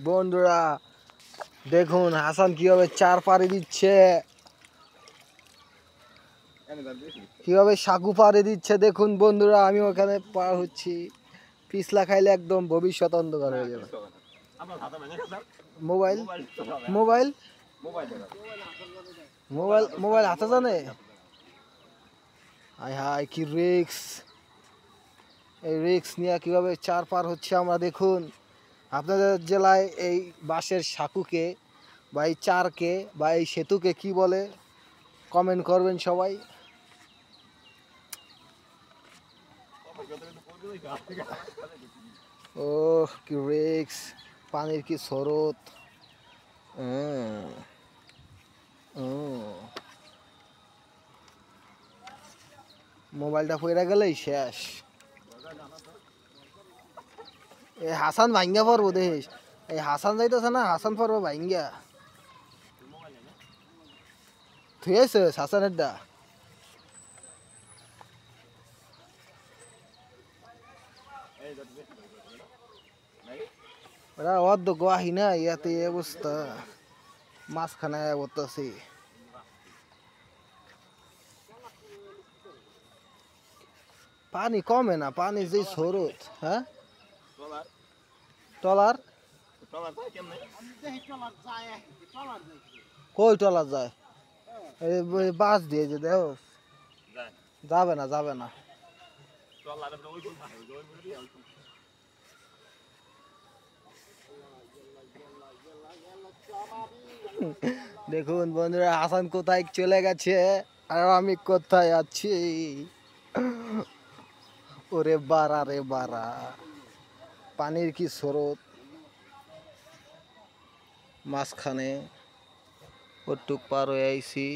বন্ধুরা দেখুন হাসান কিভাবে চার পাড়ি দিচ্ছে, কিভাবে সাকু পাড়ি দিচ্ছে দেখুন বন্ধুরা। আমি ওখানে পার হচ্ছি, পিছলা খাইলে একদম ভবিষ্যৎ অন্ধকার হয়ে যাবে। মোবাইল মোবাইল মোবাইল মোবাইল হাতে জানে। হায় হায় কি রিক্স, এই রিক্স নিয়ে কিভাবে চার পার হচ্ছে আমরা দেখুন। আপনাদের জেলায় এই বাঁশের সাঁকুকে বা এই চারকে বা এই সেতুকে কি বলে কমেন্ট করবেন সবাই। ও কি রিক্স, পানির কি স্রোত। মোবাইলটা পড়ে গেলেই শেষ। এই হাসান ভাঙ্গা পড়বো দেখিস, এই হাসান যাইতেছে না, হাসান পড়বো ভাঙ্গা। থুয়েছে হাসানের দা ওরা অর্ধ গোয়াহি না, ইয়াতে অবস্থা মাঝখানে বলতেছি। পানি কমে না, পানি যে স্রোত। হ্যাঁ টলার কই টলার যায়, এই বাস দিয়ে যে দেও যাবে না যাবে না। দেখুন বন্ধুরা হাসান কোথায় চলে গেছে আর আমি কোথায় আছি। ওরে বারা রে বারা, পানির কি স্রোত মাঝখানে ওটুক পার হয়ে আইছি।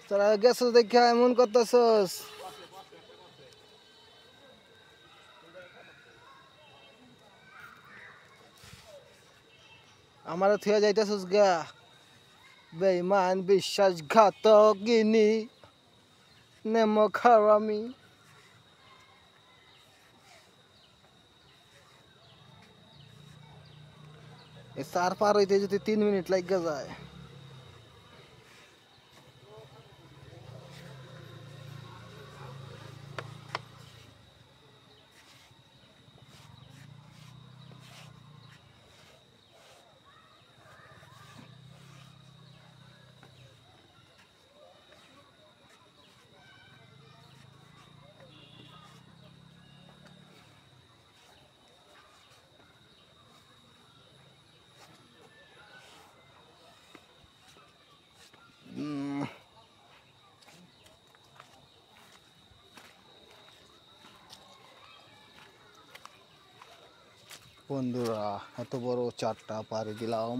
তোরা গেছস দেখা এমন করতেছস। আমার থুয়া যাইতেছস গা বেঈমান বিশ্বাসঘাতকিনী নেমো খারামি। এই চার পার হইতে যদি 3 মিনিট লাগা যায়। বন্ধুরা এত বড় চারটা পাড়ি দিলাম।